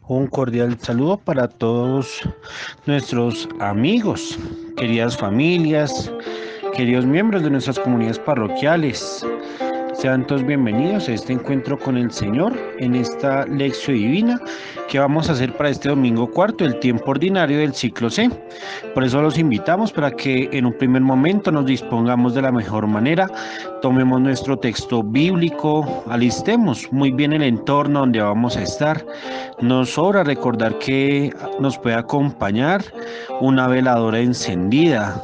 Un cordial saludo para todos nuestros amigos, queridas familias, queridos miembros de nuestras comunidades parroquiales. Sean todos bienvenidos a este encuentro con el Señor en esta lección divina que vamos a hacer para este domingo cuarto, el tiempo ordinario del ciclo C. Por eso los invitamos para que en un primer momento nos dispongamos de la mejor manera, tomemos nuestro texto bíblico, alistemos muy bien el entorno donde vamos a estar. Nos sobra recordar que nos puede acompañar una veladora encendida,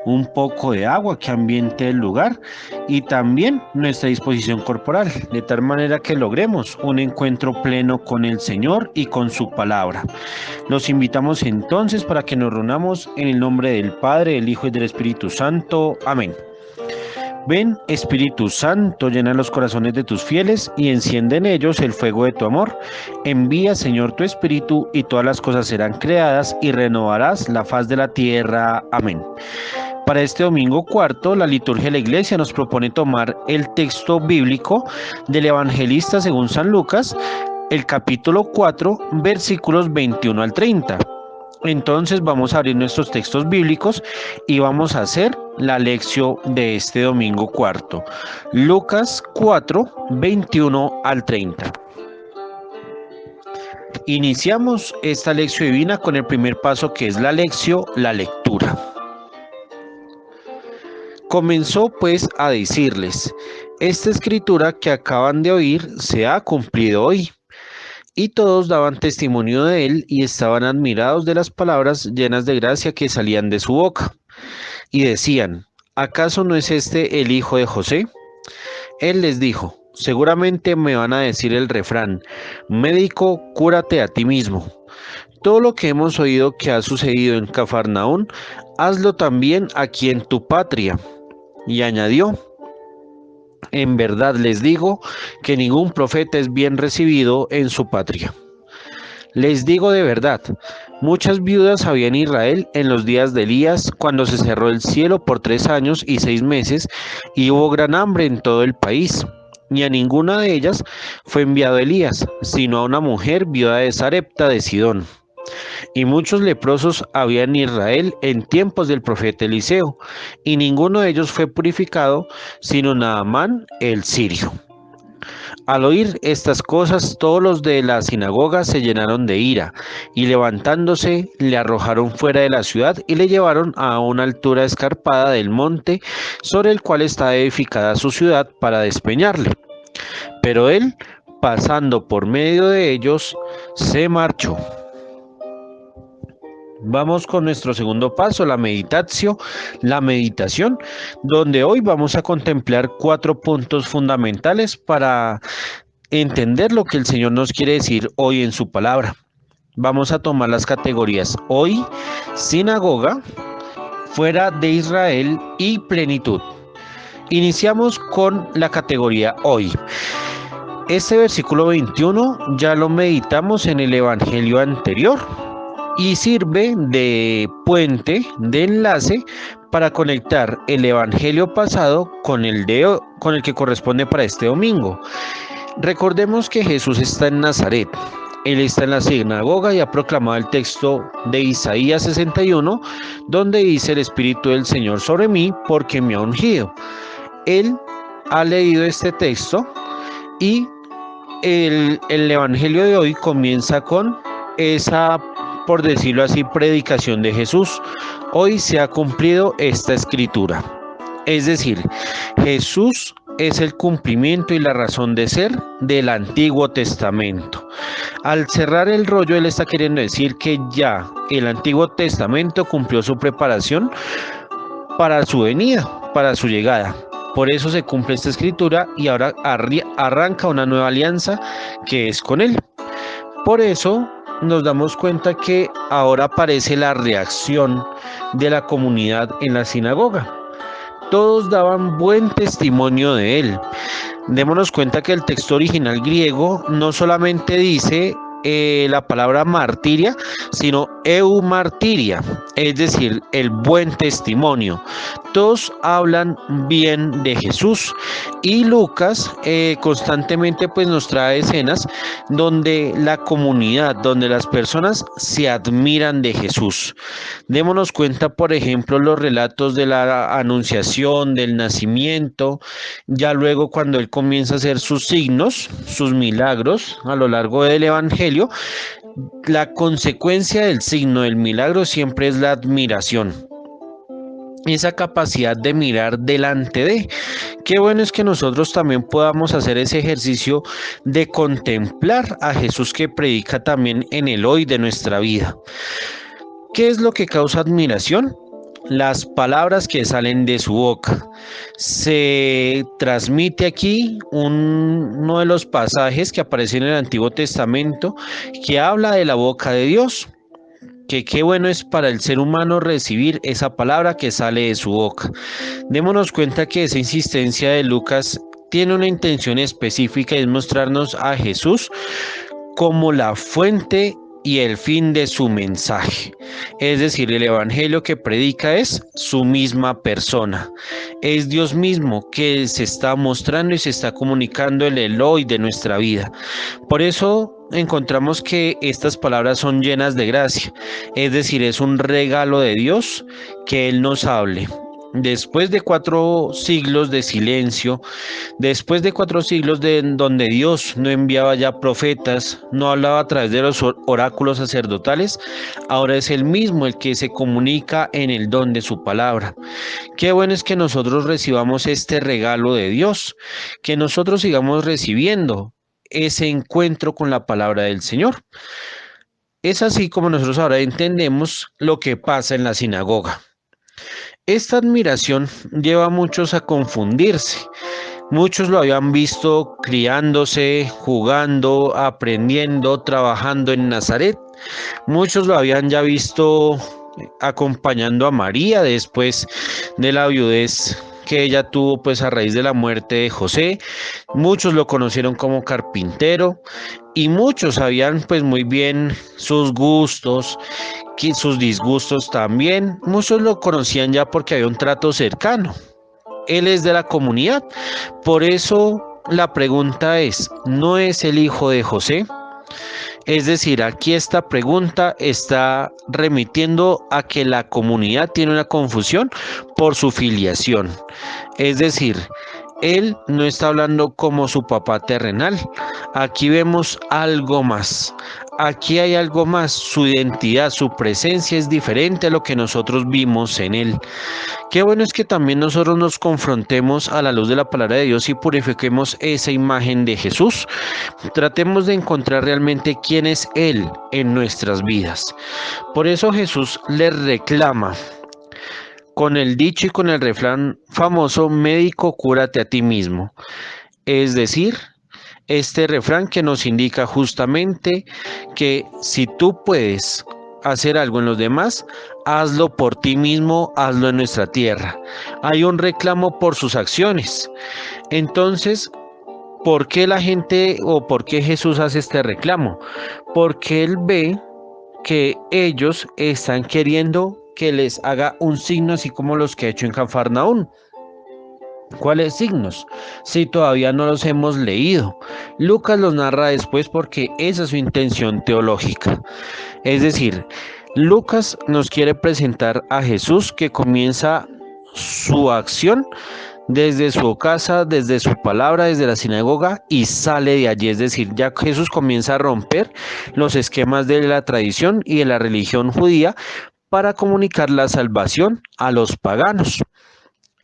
un poco de agua que ambiente el lugar y también nuestra disposición corporal, de tal manera que logremos un encuentro pleno con el Señor y con su palabra. Los invitamos entonces para que nos reunamos en el nombre del Padre, del Hijo y del Espíritu Santo. Amén. Ven, Espíritu Santo, llena los corazones de tus fieles y enciende en ellos el fuego de tu amor. Envía, Señor, tu Espíritu y todas las cosas serán creadas y renovarás la faz de la tierra. Amén. Para este domingo cuarto, la liturgia de la Iglesia nos propone tomar el texto bíblico del Evangelista según San Lucas, el capítulo 4, versículos 21 al 30. Entonces vamos a abrir nuestros textos bíblicos y vamos a hacer la lección de este domingo cuarto. Lucas 4, 21 al 30. Iniciamos esta lección divina con el primer paso, que es la lección, la lectura. Comenzó pues a decirles: esta escritura que acaban de oír se ha cumplido hoy. Y todos daban testimonio de él y estaban admirados de las palabras llenas de gracia que salían de su boca. Y decían: ¿acaso no es este el hijo de José? Él les dijo: seguramente me van a decir el refrán: médico, cúrate a ti mismo. Todo lo que hemos oído que ha sucedido en Cafarnaún, hazlo también aquí en tu patria. Y añadió: en verdad les digo que ningún profeta es bien recibido en su patria. Les digo de verdad, muchas viudas había en Israel en los días de Elías, cuando se cerró el cielo por 3 años y 6 meses, y hubo gran hambre en todo el país. Ni a ninguna de ellas fue enviado Elías, sino a una mujer viuda de Sarepta de Sidón. Y muchos leprosos había en Israel en tiempos del profeta Eliseo, y ninguno de ellos fue purificado, sino Naamán el sirio. Al oír estas cosas, todos los de la sinagoga se llenaron de ira, y levantándose, le arrojaron fuera de la ciudad y le llevaron a una altura escarpada del monte sobre el cual está edificada su ciudad, para despeñarle. Pero él, pasando por medio de ellos, se marchó. Vamos con nuestro segundo paso, la meditación, donde hoy vamos a contemplar 4 puntos fundamentales para entender lo que el Señor nos quiere decir hoy en su palabra. Vamos a tomar las categorías hoy, sinagoga, fuera de Israel y plenitud. Iniciamos con la categoría hoy. Este versículo 21 ya lo meditamos en el evangelio anterior y sirve de puente, de enlace, para conectar el evangelio pasado con el que corresponde para este domingo. Recordemos que Jesús está en Nazaret. Él está en la sinagoga y ha proclamado el texto de Isaías 61, donde dice: el Espíritu del Señor sobre mí, porque me ha ungido. Él ha leído este texto y el evangelio de hoy comienza con esa, por decirlo así, predicación de Jesús. Hoy se ha cumplido esta escritura. Es decir, Jesús es el cumplimiento y la razón de ser del Antiguo Testamento. Al cerrar el rollo, él está queriendo decir que ya el Antiguo Testamento cumplió su preparación para su venida, para su llegada. Por eso se cumple esta escritura y ahora arranca una nueva alianza que es con él. Por eso nos damos cuenta que ahora aparece la reacción de la comunidad en la sinagoga. Todos daban buen testimonio de él. Démonos cuenta que el texto original griego no solamente dice la palabra martiria, sino eumartiria, es decir, el buen testimonio. Todos hablan bien de Jesús y Lucas constantemente pues nos trae escenas donde la comunidad, donde las personas se admiran de Jesús. Démonos cuenta, por ejemplo, los relatos de la anunciación, del nacimiento, ya luego cuando él comienza a hacer sus signos, sus milagros a lo largo del Evangelio. La consecuencia del signo del milagro siempre es la admiración, esa capacidad de mirar delante de. Qué bueno es que nosotros también podamos hacer ese ejercicio de contemplar a Jesús que predica también en el hoy de nuestra vida. ¿Qué es lo que causa admiración? Las palabras que salen de su boca. Se transmite aquí uno de los pasajes que aparece en el Antiguo Testamento que habla de la boca de Dios. Que qué bueno es para el ser humano recibir esa palabra que sale de su boca. Démonos cuenta que esa insistencia de Lucas tiene una intención específica y es mostrarnos a Jesús como la fuente y el fin de su mensaje. Es decir, el evangelio que predica es su misma persona. Es Dios mismo que se está mostrando y se está comunicando en el hoy de nuestra vida. Por eso encontramos que estas palabras son llenas de gracia. Es decir, es un regalo de Dios que Él nos hable. Después de 4 siglos de silencio, después de 4 siglos donde Dios no enviaba ya profetas, no hablaba a través de los oráculos sacerdotales, ahora es Él mismo el que se comunica en el don de su palabra. Qué bueno es que nosotros recibamos este regalo de Dios, que nosotros sigamos recibiendo ese encuentro con la palabra del Señor. Es así como nosotros ahora entendemos lo que pasa en la sinagoga. Esta admiración lleva a muchos a confundirse. Muchos lo habían visto criándose, jugando, aprendiendo, trabajando en Nazaret. Muchos lo habían ya visto acompañando a María después de la viudez que ella tuvo pues a raíz de la muerte de José. Muchos lo conocieron como carpintero y muchos sabían pues muy bien sus gustos, sus disgustos también. Muchos lo conocían ya porque había un trato cercano. Él es de la comunidad. Por eso la pregunta es, ¿no es el hijo de José? Es decir, aquí esta pregunta está remitiendo a que la comunidad tiene una confusión por su filiación. Es decir, él no está hablando como su papá terrenal. Aquí vemos algo más. Aquí hay algo más. Su identidad, su presencia es diferente a lo que nosotros vimos en él. Qué bueno es que también nosotros nos confrontemos a la luz de la palabra de Dios y purifiquemos esa imagen de Jesús. Tratemos de encontrar realmente quién es Él en nuestras vidas. Por eso Jesús le reclama con el dicho y con el refrán famoso, médico, cúrate a ti mismo. Es decir, este refrán que nos indica justamente que si tú puedes hacer algo en los demás, hazlo por ti mismo, hazlo en nuestra tierra. Hay un reclamo por sus acciones. Entonces, ¿por qué la gente o por qué Jesús hace este reclamo? Porque Él ve que ellos están queriendo que les haga un signo así como los que ha hecho en Cafarnaún. ¿Cuáles signos? Si todavía no los hemos leído. Lucas los narra después porque esa es su intención teológica. Es decir, Lucas nos quiere presentar a Jesús que comienza su acción desde su casa, desde su palabra, desde la sinagoga y sale de allí. Es decir, ya Jesús comienza a romper los esquemas de la tradición y de la religión judía para comunicar la salvación a los paganos.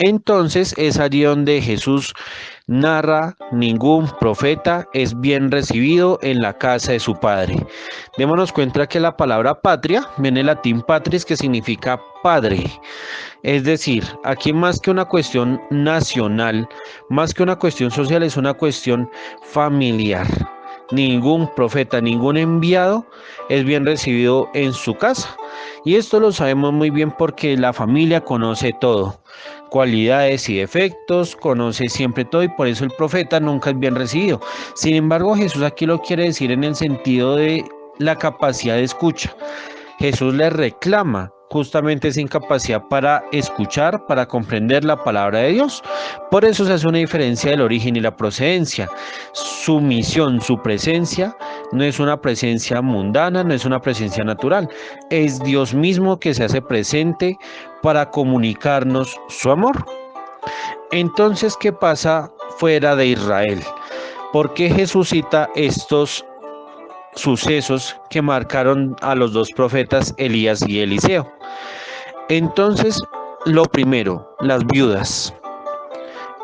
Entonces es allí donde Jesús narra, ningún profeta es bien recibido en la casa de su padre. Démonos cuenta que la palabra patria viene del latín patris, que significa padre. Es decir, aquí más que una cuestión nacional, más que una cuestión social, es una cuestión familiar. Ningún profeta, ningún enviado es bien recibido en su casa. Y esto lo sabemos muy bien porque la familia conoce todo. cualidades y defectos, conoce siempre todo y por eso el profeta nunca es bien recibido. Sin embargo, Jesús aquí lo quiere decir en el sentido de la capacidad de escucha. Jesús le reclama justamente esa incapacidad para escuchar, para comprender la palabra de Dios. Por eso se hace una diferencia del origen y la procedencia. Su misión, su presencia, no es una presencia mundana, no es una presencia natural. Es Dios mismo que se hace presente para comunicarnos su amor. Entonces, ¿qué pasa fuera de Israel? ¿Por qué Jesús cita estos sucesos que marcaron a los dos profetas Elías y Eliseo? Entonces, lo primero, las viudas.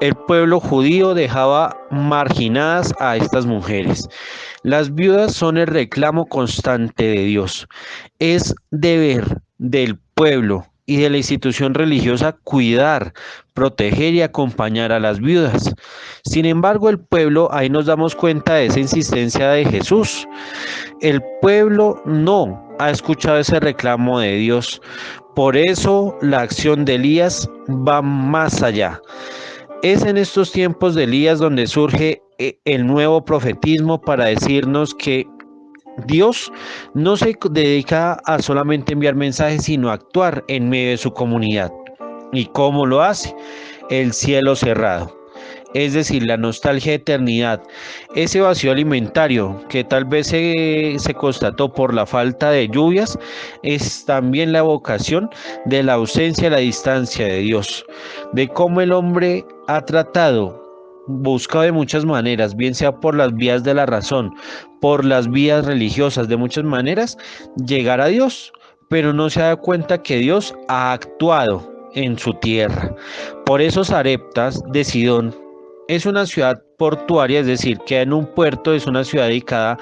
El pueblo judío dejaba marginadas a estas mujeres. Las viudas son el reclamo constante de Dios. Es deber del pueblo y de la institución religiosa cuidar, proteger y acompañar a las viudas. Sin embargo, el pueblo, ahí nos damos cuenta de esa insistencia de Jesús. El pueblo no ha escuchado ese reclamo de Dios. Por eso la acción de Elías va más allá. Es en estos tiempos de Elías donde surge el nuevo profetismo para decirnos que Dios no se dedica a solamente enviar mensajes, sino a actuar en medio de su comunidad. ¿Y cómo lo hace? El cielo cerrado. Es decir, la nostalgia de eternidad, ese vacío alimentario que tal vez se constató por la falta de lluvias, es también la evocación de la ausencia, la distancia de Dios, de cómo el hombre ha tratado, buscado de muchas maneras, bien sea por las vías de la razón, por las vías religiosas, de muchas maneras, llegar a Dios, pero no se da cuenta que Dios ha actuado en su tierra. Por eso Sareptas de Sidón es una ciudad portuaria, es decir, queda en un puerto, es una ciudad dedicada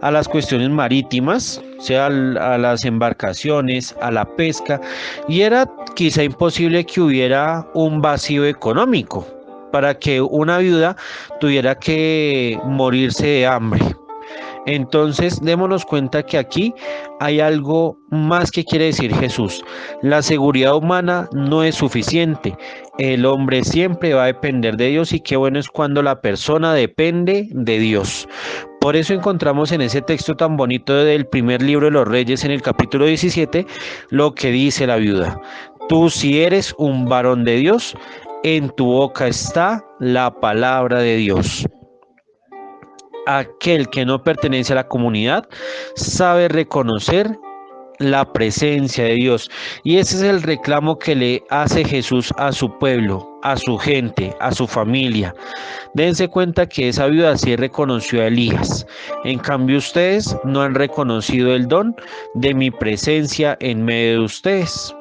a las cuestiones marítimas, o sea, a las embarcaciones, a la pesca, y era quizá imposible que hubiera un vacío económico para que una viuda tuviera que morirse de hambre. Entonces, démonos cuenta que aquí hay algo más que quiere decir Jesús. La seguridad humana no es suficiente. El hombre siempre va a depender de Dios y qué bueno es cuando la persona depende de Dios. Por eso encontramos en ese texto tan bonito del primer libro de los Reyes, en el capítulo 17, lo que dice la viuda. Tú si eres un varón de Dios, en tu boca está la palabra de Dios. Aquel que no pertenece a la comunidad sabe reconocer la presencia de Dios. Y ese es el reclamo que le hace Jesús a su pueblo, a su gente, a su familia. Dense cuenta que esa viuda sí reconoció a Elías. En cambio, ustedes no han reconocido el don de mi presencia en medio de ustedes.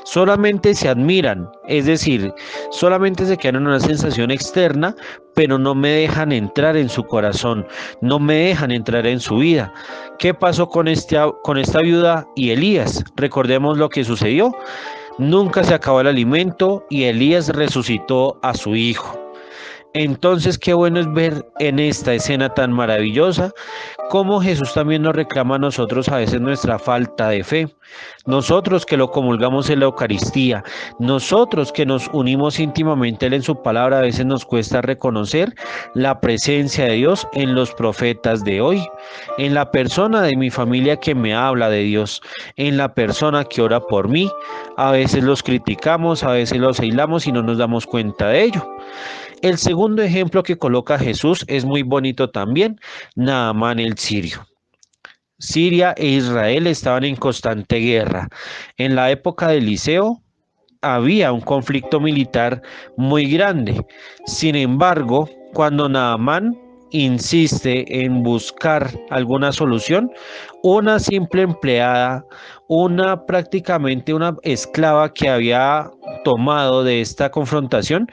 Solamente se admiran, es decir, solamente se quedan en una sensación externa, pero no me dejan entrar en su corazón, no me dejan entrar en su vida. ¿Qué pasó con esta viuda y Elías? Recordemos lo que sucedió. Nunca se acabó el alimento y Elías resucitó a su hijo. Entonces, qué bueno es ver en esta escena tan maravillosa cómo Jesús también nos reclama a nosotros a veces nuestra falta de fe. Nosotros que lo comulgamos en la Eucaristía, nosotros que nos unimos íntimamente en su palabra, a veces nos cuesta reconocer la presencia de Dios en los profetas de hoy, en la persona de mi familia que me habla de Dios, en la persona que ora por mí. A veces los criticamos, a veces los aislamos y no nos damos cuenta de ello. El segundo ejemplo que coloca Jesús es muy bonito también, Naamán el sirio. Siria e Israel estaban en constante guerra. En la época de Eliseo había un conflicto militar muy grande. Sin embargo, cuando Naamán insiste en buscar alguna solución, una simple empleada, prácticamente una esclava que había tomado de esta confrontación,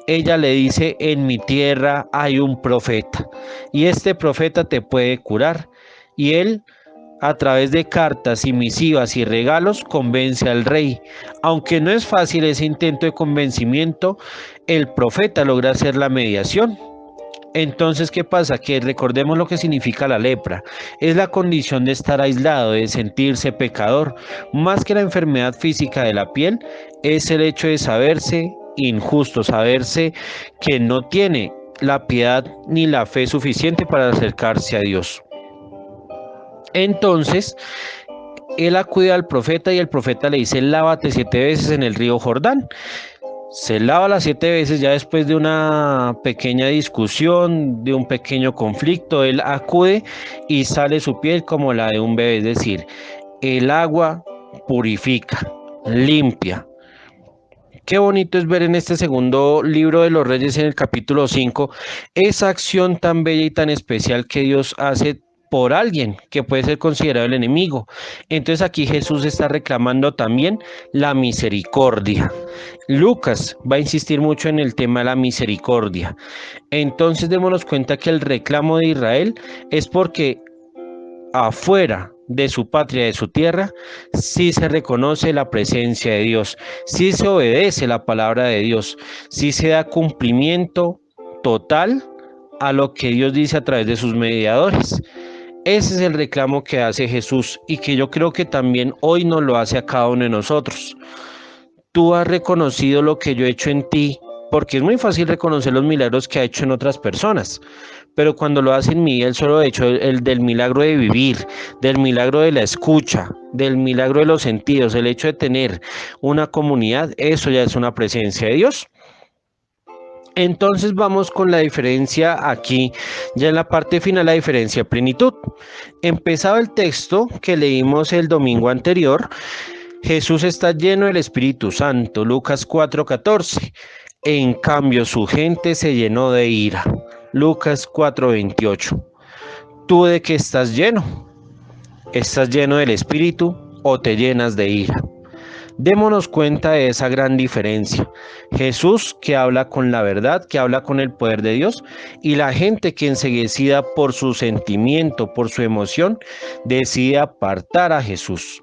ella le dice: en mi tierra hay un profeta y este profeta te puede curar. Y él, a través de cartas y misivas y regalos, convence al rey. Aunque no es fácil ese intento de convencimiento, el profeta logra hacer la mediación. Entonces, ¿qué pasa? Que recordemos lo que significa la lepra. Es la condición de estar aislado, de sentirse pecador. Más que la enfermedad física de la piel, es el hecho de saberse injusto, saberse que no tiene la piedad ni la fe suficiente para acercarse a Dios. Entonces, él acude al profeta y el profeta le dice: lávate 7 veces en el río Jordán. Se lava las 7 veces. Ya después de una pequeña discusión, de un pequeño conflicto, él acude y sale su piel como la de un bebé, es decir, el agua purifica, limpia. Qué bonito es ver en este segundo libro de los Reyes, en el capítulo 5, esa acción tan bella y tan especial que Dios hace por alguien que puede ser considerado el enemigo. Entonces aquí Jesús está reclamando también la misericordia. Lucas va a insistir mucho en el tema de la misericordia. Entonces démonos cuenta que el reclamo de Israel es porque afuera de su patria, de su tierra, sí se reconoce la presencia de Dios, sí se obedece la palabra de Dios, sí se da cumplimiento total a lo que Dios dice a través de sus mediadores. Ese es el reclamo que hace Jesús y que yo creo que también hoy nos lo hace a cada uno de nosotros. Tú has reconocido lo que yo he hecho en ti, porque es muy fácil reconocer los milagros que ha hecho en otras personas, pero cuando lo hace en mí, el solo hecho el del milagro de vivir, del milagro de la escucha, del milagro de los sentidos, el hecho de tener una comunidad, eso ya es una presencia de Dios. Entonces vamos con la diferencia aquí, ya en la parte final, la diferencia de plenitud. Empezaba el texto que leímos el domingo anterior: Jesús está lleno del Espíritu Santo, Lucas 4:14. En cambio, su gente se llenó de ira, Lucas 4:28. ¿Tú de qué estás lleno? ¿Estás lleno del Espíritu o te llenas de ira? Démonos cuenta de esa gran diferencia. Jesús, que habla con la verdad, que habla con el poder de Dios, y la gente que, enceguecida por su sentimiento, por su emoción, decide apartar a Jesús.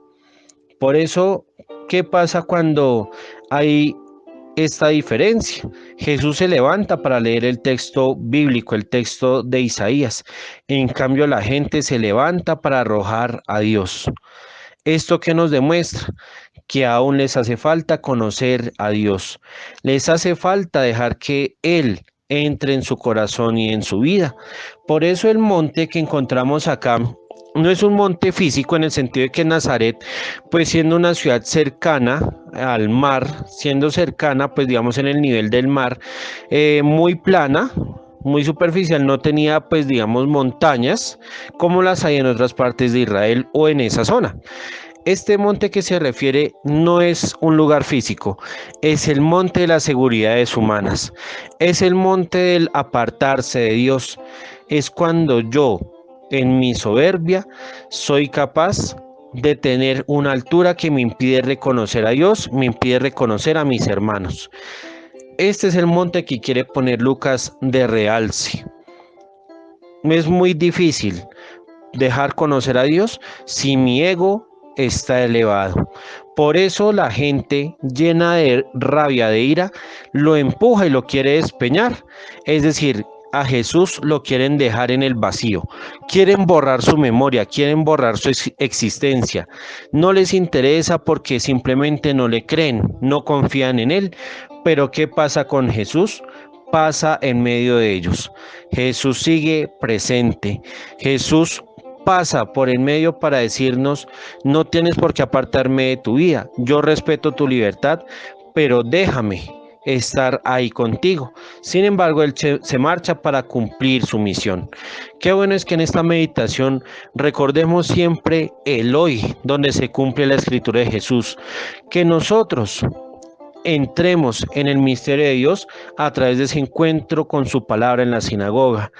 Por eso, ¿qué pasa cuando hay esta diferencia? Jesús se levanta para leer el texto bíblico, el texto de Isaías. En cambio, la gente se levanta para arrojar a Dios. ¿Esto qué nos demuestra? Que aún les hace falta conocer a Dios. Les hace falta dejar que Él entre en su corazón y en su vida. Por eso el monte que encontramos acá no es un monte físico, en el sentido de que Nazaret, pues siendo una ciudad cercana al mar, siendo cercana, pues digamos en el nivel del mar, muy plana, muy superficial, no tenía pues digamos montañas como las hay en otras partes de Israel o en esa zona. Este monte que se refiere no es un lugar físico, es el monte de las seguridades humanas, es el monte del apartarse de Dios. Es cuando yo, en mi soberbia, soy capaz de tener una altura que me impide reconocer a Dios, me impide reconocer a mis hermanos. Este es el monte que quiere poner Lucas de realce. Es muy difícil dejar conocer a Dios si mi ego está elevado. Por eso la gente llena de rabia, de ira, lo empuja y lo quiere despeñar. Es decir, a Jesús lo quieren dejar en el vacío. Quieren borrar su memoria, quieren borrar su existencia. No les interesa porque simplemente no le creen, no confían en Él. Pero ¿qué pasa con Jesús? Pasa en medio de ellos. Jesús sigue presente. Jesús pasa por en medio para decirnos: no tienes por qué apartarme de tu vida, yo respeto tu libertad, pero déjame estar ahí contigo. Sin embargo, Él se marcha para cumplir su misión. Qué bueno es que en esta meditación recordemos siempre el hoy, donde se cumple la escritura de Jesús, que nosotros entremos en el misterio de Dios a través de ese encuentro con su palabra en la sinagoga.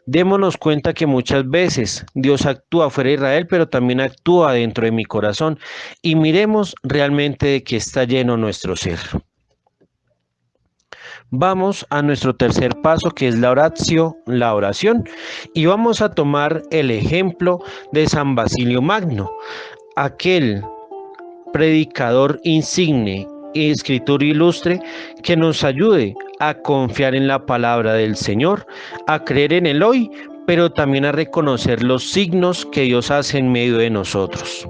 Démonos cuenta que muchas veces Dios actúa fuera de Israel, pero también actúa dentro de mi corazón, y miremos realmente de qué está lleno nuestro ser. Vamos a nuestro tercer paso, que es la oratio, la oración, y vamos a tomar el ejemplo de San Basilio Magno, aquel predicador insigne y escritor ilustre que nos ayude a confiar en la palabra del Señor, a creer en el hoy, pero también a reconocer los signos que Dios hace en medio de nosotros.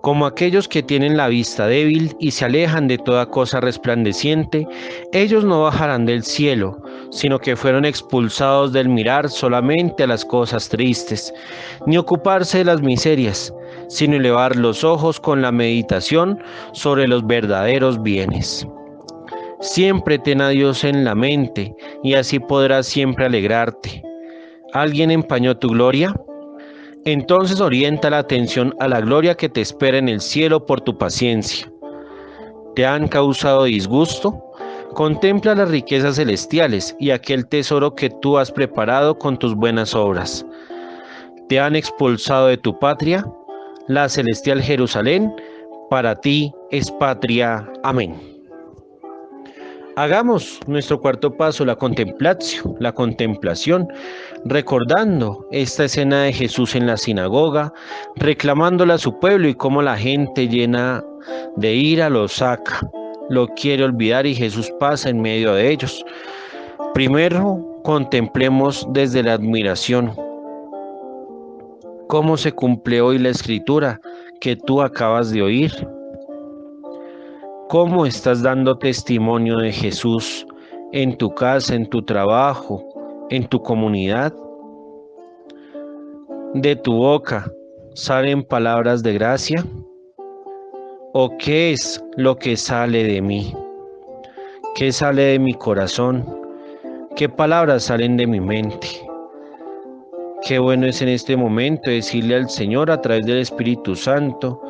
Como aquellos que tienen la vista débil y se alejan de toda cosa resplandeciente, ellos no bajarán del cielo, sino que fueron expulsados del mirar solamente a las cosas tristes, ni ocuparse de las miserias, sino elevar los ojos con la meditación sobre los verdaderos bienes. Siempre ten a Dios en la mente, y así podrás siempre alegrarte. ¿Alguien empañó tu gloria? Entonces orienta la atención a la gloria que te espera en el cielo por tu paciencia. ¿Te han causado disgusto? Contempla las riquezas celestiales y aquel tesoro que tú has preparado con tus buenas obras. ¿Te han expulsado de tu patria? La celestial Jerusalén para ti es patria. Amén. Hagamos nuestro cuarto paso, la contemplación, recordando esta escena de Jesús en la sinagoga, reclamándole a su pueblo y cómo la gente llena de ira lo saca, lo quiere olvidar y Jesús pasa en medio de ellos. Primero, contemplemos desde la admiración cómo se cumple hoy la escritura que tú acabas de oír. ¿Cómo estás dando testimonio de Jesús en tu casa, en tu trabajo, en tu comunidad? ¿De tu boca salen palabras de gracia? ¿O qué es lo que sale de mí? ¿Qué sale de mi corazón? ¿Qué palabras salen de mi mente? Qué bueno es en este momento decirle al Señor a través del Espíritu Santo,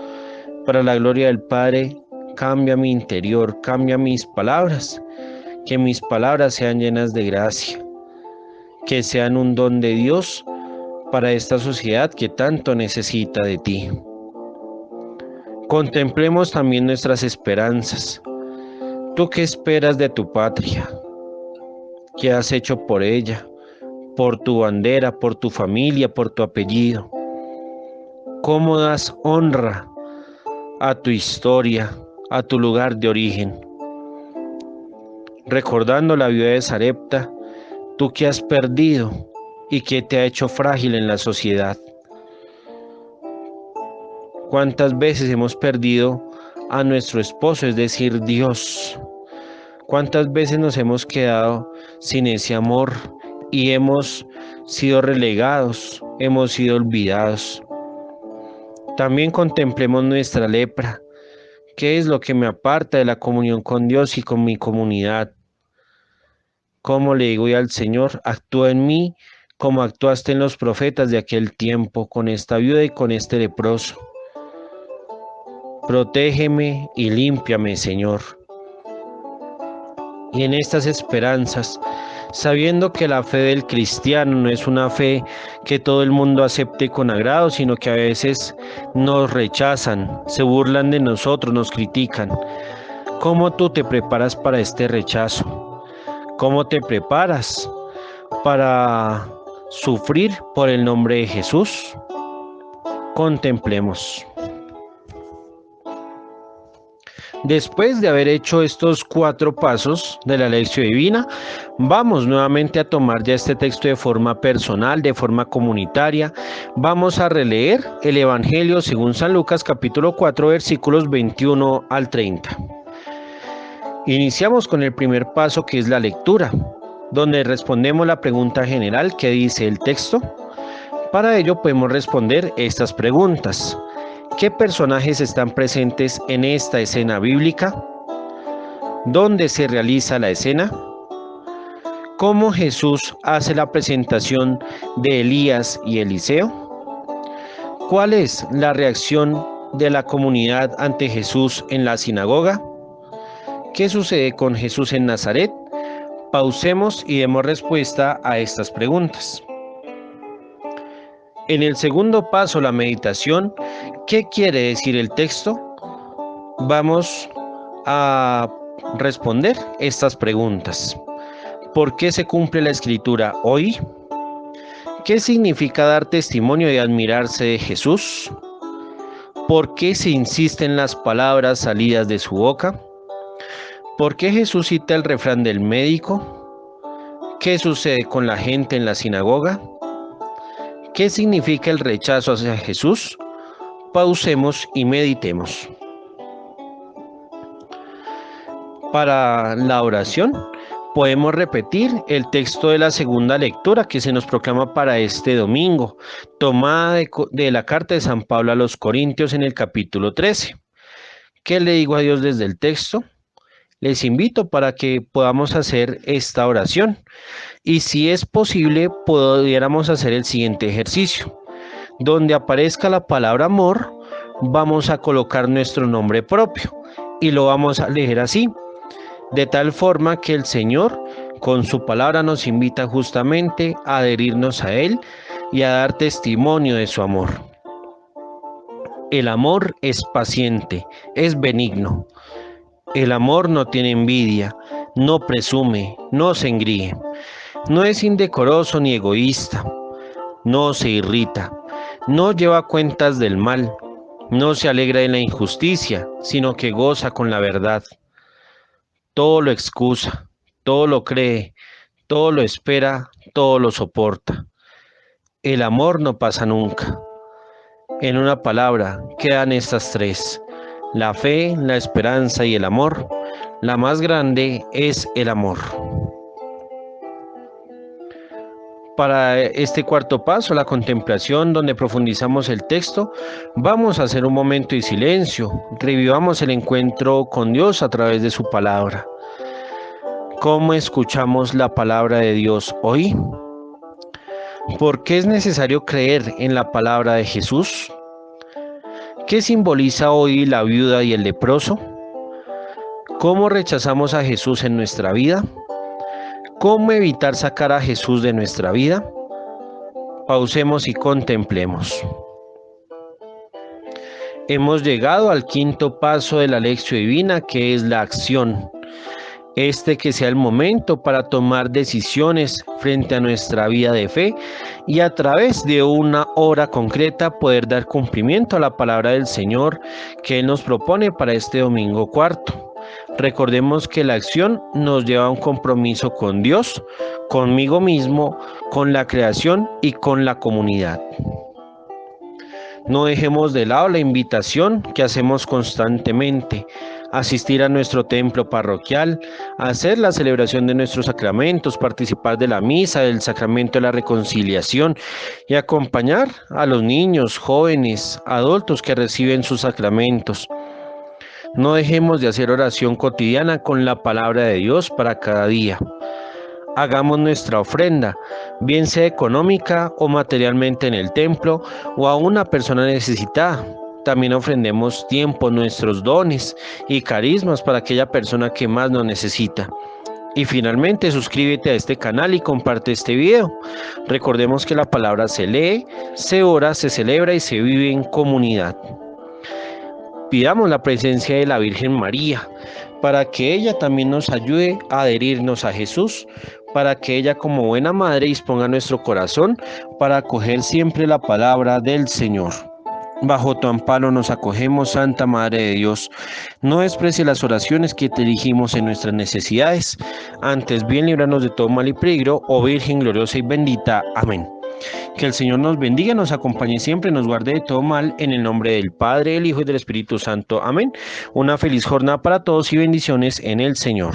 para la gloria del Padre, cambia mi interior, cambia mis palabras, que mis palabras sean llenas de gracia, que sean un don de Dios para esta sociedad que tanto necesita de ti. Contemplemos también nuestras esperanzas. ¿Tú qué esperas de tu patria? ¿Qué has hecho por ella? Por tu bandera, por tu familia, por tu apellido. ¿Cómo das honra a tu historia, a tu lugar de origen? Recordando la vida de Sarepta, tú que has perdido y que te ha hecho frágil en la sociedad. ¿Cuántas veces hemos perdido a nuestro esposo, es decir, Dios? ¿Cuántas veces nos hemos quedado sin ese amor y hemos sido relegados, hemos sido olvidados? También contemplemos nuestra lepra. ¿Qué es lo que me aparta de la comunión con Dios y con mi comunidad? ¿Cómo le digo al Señor, actúa en mí como actuaste en los profetas de aquel tiempo, con esta viuda y con este leproso? Protégeme y límpiame, Señor. Y en estas esperanzas, sabiendo que la fe del cristiano no es una fe que todo el mundo acepte con agrado, sino que a veces nos rechazan, se burlan de nosotros, nos critican. ¿Cómo tú te preparas para este rechazo? ¿Cómo te preparas para sufrir por el nombre de Jesús? Contemplemos. Después de haber hecho estos 4 pasos de la lección divina, vamos nuevamente a tomar ya este texto de forma personal, de forma comunitaria. Vamos a releer el Evangelio según San Lucas capítulo 4 versículos 21 al 30. Iniciamos con el primer paso, que es la lectura, donde respondemos la pregunta general que dice el texto. Para ello podemos responder estas preguntas. ¿Qué personajes están presentes en esta escena bíblica? ¿Dónde se realiza la escena? ¿Cómo Jesús hace la presentación de Elías y Eliseo? ¿Cuál es la reacción de la comunidad ante Jesús en la sinagoga? ¿Qué sucede con Jesús en Nazaret? Pausemos y demos respuesta a estas preguntas. En el segundo paso, la meditación, ¿qué quiere decir el texto? Vamos a responder estas preguntas. ¿Por qué se cumple la escritura hoy? ¿Qué significa dar testimonio y admirarse de Jesús? ¿Por qué se insiste en las palabras salidas de su boca? ¿Por qué Jesús cita el refrán del médico? ¿Qué sucede con la gente en la sinagoga? ¿Qué significa el rechazo hacia Jesús? Pausemos y meditemos. Para la oración, podemos repetir el texto de la segunda lectura que se nos proclama para este domingo, tomada de la carta de San Pablo a los Corintios en el capítulo 13. ¿Qué le digo a Dios desde el texto? Les invito para que podamos hacer esta oración y si es posible, pudiéramos hacer el siguiente ejercicio. Donde aparezca la palabra amor, vamos a colocar nuestro nombre propio y lo vamos a leer así, de tal forma que el Señor con su palabra nos invita justamente a adherirnos a Él y a dar testimonio de su amor. El amor es paciente, es benigno. El amor no tiene envidia, no presume, no se engríe, no es indecoroso ni egoísta, no se irrita, no lleva cuentas del mal, no se alegra de la injusticia, sino que goza con la verdad. Todo lo excusa, todo lo cree, todo lo espera, todo lo soporta. El amor no pasa nunca. En una palabra quedan estas tres: la fe, la esperanza y el amor. La más grande es el amor. Para este cuarto paso, la contemplación, donde profundizamos el texto, vamos a hacer un momento de silencio. Revivamos el encuentro con Dios a través de su palabra. ¿Cómo escuchamos la palabra de Dios hoy? ¿Por qué es necesario creer en la palabra de Jesús? ¿Qué simboliza hoy la viuda y el leproso? ¿Cómo rechazamos a Jesús en nuestra vida? ¿Cómo evitar sacar a Jesús de nuestra vida? Pausemos y contemplemos. Hemos llegado al quinto paso de la lección divina, que es la acción. Que sea el momento para tomar decisiones frente a nuestra vida de fe y a través de una hora concreta poder dar cumplimiento a la palabra del Señor que Él nos propone para este domingo cuarto. Recordemos que la acción nos lleva a un compromiso con Dios, conmigo mismo, con la creación y con la comunidad. No dejemos de lado la invitación que hacemos constantemente: asistir a nuestro templo parroquial, hacer la celebración de nuestros sacramentos, participar de la misa, del sacramento de la reconciliación y acompañar a los niños, jóvenes, adultos que reciben sus sacramentos. No dejemos de hacer oración cotidiana con la palabra de Dios para cada día. Hagamos nuestra ofrenda, bien sea económica o materialmente en el templo o a una persona necesitada. También ofrendemos tiempo, nuestros dones y carismas para aquella persona que más nos necesita. Y finalmente, suscríbete a este canal y comparte este video. Recordemos que la palabra se lee, se ora, se celebra y se vive en comunidad. Pidamos la presencia de la Virgen María para que ella también nos ayude a adherirnos a Jesús, para que ella como buena madre disponga nuestro corazón para acoger siempre la palabra del Señor. Bajo tu amparo nos acogemos, Santa Madre de Dios. No desprecies las oraciones que te dirigimos en nuestras necesidades. Antes bien, líbranos de todo mal y peligro, oh Virgen gloriosa y bendita. Amén. Que el Señor nos bendiga, nos acompañe siempre, nos guarde de todo mal, en el nombre del Padre, del Hijo y del Espíritu Santo. Amén. Una feliz jornada para todos y bendiciones en el Señor.